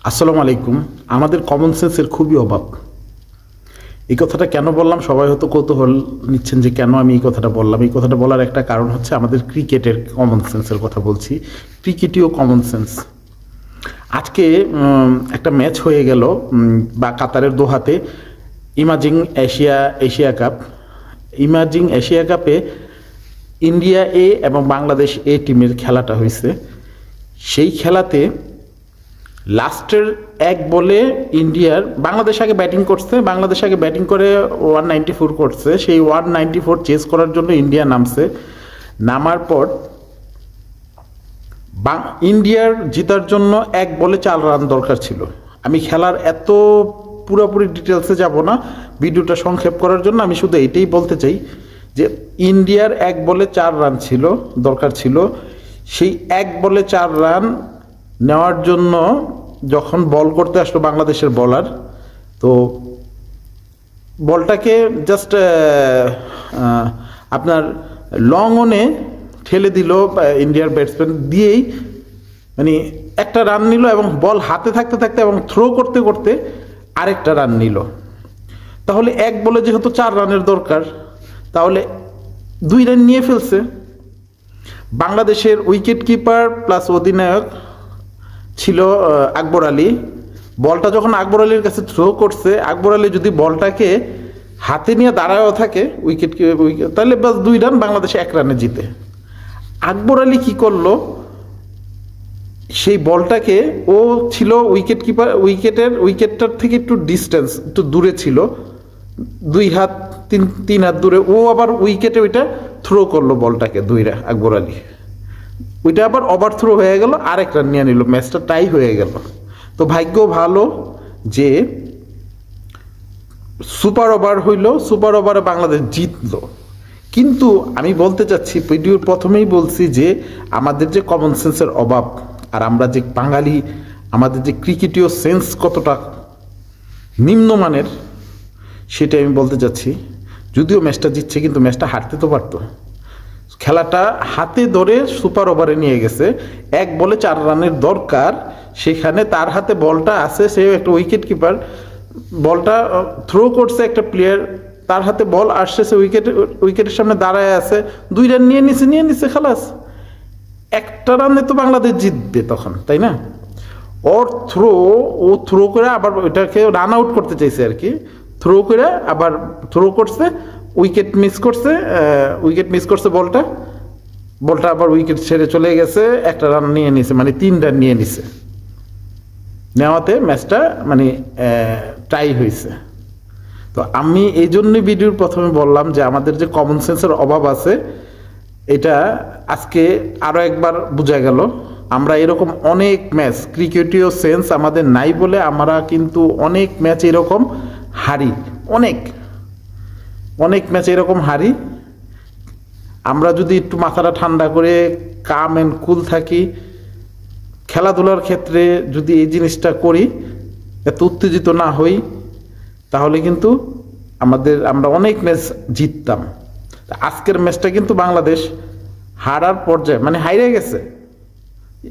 আসসালামু আলাইকুম। আমাদের কমন সেন্সের খুবই অভাব। এই কথাটা কেন বললাম, সবাই হয়তো কৌতূহল নিচ্ছেন যে কেন আমি এই কথাটা বললাম। এই কথাটা বলার একটা কারণ হচ্ছে আমাদের ক্রিকেটের কমন সেন্সের কথা বলছি। ক্রিকেটীয় কমন সেন্স। আজকে একটা ম্যাচ হয়ে গেল বা কাতারের দোহাতে emerging Asia cup. Emerging Asia কাপে ইন্ডিয়া এ এবং বাংলাদেশ এ টিমের খেলাটা হয়েছে। সেই খেলাতে লাস্টের এক বলে বাংলাদেশ আগে ব্যাটিং করছে, বাংলাদেশ আগে ব্যাটিং করে 194 করছে। সেই 194 চেস করার জন্য ইন্ডিয়া নামছে। নামার পর ইন্ডিয়ার জেতার জন্য এক বলে 4 রান দরকার ছিল। আমি খেলার এত পুরোপুরি ডিটেলসে যাব না, ভিডিওটা সংক্ষেপ করার জন্য আমি শুধু এইটাই বলতে চাই যে ইন্ডিয়ার এক বলে 4 রান দরকার ছিল। সেই এক বলে 4 রান নেওয়ার জন্য যখন বল করতে আসলো বাংলাদেশের বলার, তো বলটাকে জাস্ট আপনার লং অনে ঠেলে দিল ইন্ডিয়ার ব্যাটসম্যান, দিয়েই মানে একটা রান নিল এবং বল হাতে থাকতে থাকতে এবং থ্রো করতে করতে আরেকটা রান নিল। তাহলে এক বলে যেহেতু 4 রানের দরকার, তাহলে 2 রান নিয়ে ফেলছে। বাংলাদেশের উইকেট কিপার প্লাস অধিনায়ক ছিল আকবর আলী। বলটা যখন আকবর আলীর কাছে থ্রো করছে, আকবর আলী যদি বলটাকে হাতে নিয়ে দাঁড়ায়ও থাকে উইকেট তাহলে বাস 2 রান, বাংলাদেশে 1 রানে জিতে। আকবর আলী কি করলো, সেই বলটাকে ও ছিল উইকেট কিপার, উইকেটটার থেকে একটু ডিস্টেন্স, একটু দূরে ছিল, 2 হাত 3 হাত দূরে। ও আবার উইকেটে ওইটা থ্রো করলো বলটাকে 2 রান। আকবর আলী ওইটা আবার ওভার থ্রো হয়ে গেল, আরেক রান নিয়ে নিল, ম্যাচটা টাই হয়ে গেল। তো ভাগ্য ভালো যে সুপার ওভার হইল, সুপার ওভারে বাংলাদেশ জিতলো। কিন্তু আমি বলতে চাচ্ছি, ভিডিওর প্রথমেই বলছি যে আমাদের যে কমন সেন্সের অভাব, আর আমরা যে বাঙালি, আমাদের যে ক্রিকেটীয় সেন্স কতটা নিম্নমানের সেটা আমি বলতে চাচ্ছি। যদিও ম্যাচটা জিতছে, কিন্তু ম্যাচটা হারতে তো পারতো। খেলাটা হাতে ধরে সুপার ওভারে নিয়ে গেছে, এক বলে 4 রানের দরকার, সেখানে তার হাতে বলটা আছে, সে একটা উইকেট কিপার, বলটা থ্রো করছে একটা প্লেয়ার, তার হাতে বল আসছে, সে উইকেটের সামনে দাঁড়ায় আছে, 2 রান নিয়ে নিছে খালাস। একটা রানে তো বাংলাদেশ জিতবে তখন, তাই না? ও থ্রো করে আবার ওইটাকে রান আউট করতে চাইছে আর কি, থ্রো করে আবার থ্রো করছে, উইকেট মিস করছে বলটা আবার উইকেট ছেড়ে চলে গেছে, একটা রান নিয়ে নিছে, মানে 3 রান নিয়ে নিছে। নেওয়াতে ম্যাচটা মানে টাই হয়েছে। তো আমি এই জন্যই ভিডিওর প্রথমে বললাম যে আমাদের যে কমন সেন্সের অভাব আছে, এটা আজকে আরও একবার বোঝা গেল। আমরা এরকম অনেক ম্যাচ, ক্রিকেটীয় সেন্স আমাদের নাই বলে আমরা কিন্তু অনেক ম্যাচ এরকম হারি, অনেক ম্যাচ এরকম হারি। আমরা যদি একটু মাথাটা ঠান্ডা করে কাম অ্যান্ড কুল থাকি, খেলাধুলার ক্ষেত্রে যদি এই জিনিসটা করি, এত উত্তেজিত না হই, তাহলে কিন্তু আমরা অনেক ম্যাচ জিততাম। আজকের ম্যাচটা কিন্তু বাংলাদেশ হারার পর্যায়ে, মানে হাইরে গেছে।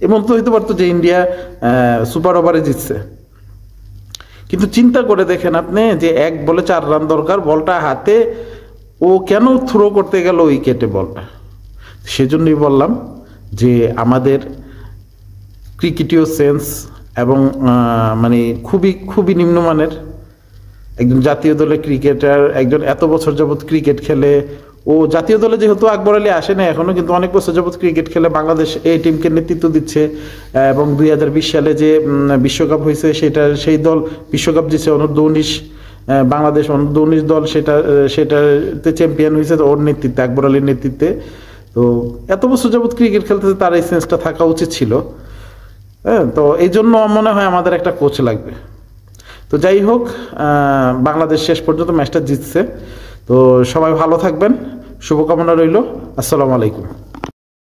এমন তো হইতে পারতো যে ইন্ডিয়া সুপার ওভারে জিতছে, কিন্তু চিন্তা করে দেখেন আপনি যে এক বলে 4 রান দরকার, বলটা হাতে, ও কেন থ্রো করতে গেল উইকেটে বলটা। সেজন্যই বললাম যে আমাদের ক্রিকেটীয় সেন্স এবং মানে খুবই নিম্নমানের। একজন জাতীয় দলের ক্রিকেটার, একজন এত বছর যাবৎ ক্রিকেট খেলে, ও জাতীয় দলে যেহেতু আকবর আলী আসে না এখনো, কিন্তু অনেক বছর যাবৎ ক্রিকেট খেলে বাংলাদেশ এই টিমকে নেতৃত্ব দিচ্ছে। এবং 2020 সালে যে বিশ্বকাপ হয়েছে, সেই দল বিশ্বকাপ জিতছে, অনূর্ধ্ব-19 বাংলাদেশ অনূর্ধ্ব-19 দল সেটাতে চ্যাম্পিয়ন হয়েছে ওর নেতৃত্বে, আকবর আলীর নেতৃত্বে। তো এত বছর যাবৎ ক্রিকেট খেলতেছে, তার এই সেন্সটা থাকা উচিত ছিল। হ্যাঁ, তো এই জন্য মনে হয় আমাদের একটা কোচ লাগবে। তো যাই হোক, বাংলাদেশ শেষ পর্যন্ত ম্যাচটা জিতছে। তো সবাই ভালো থাকবেন, শুভকামনা রইল। আসসালামু আলাইকুম।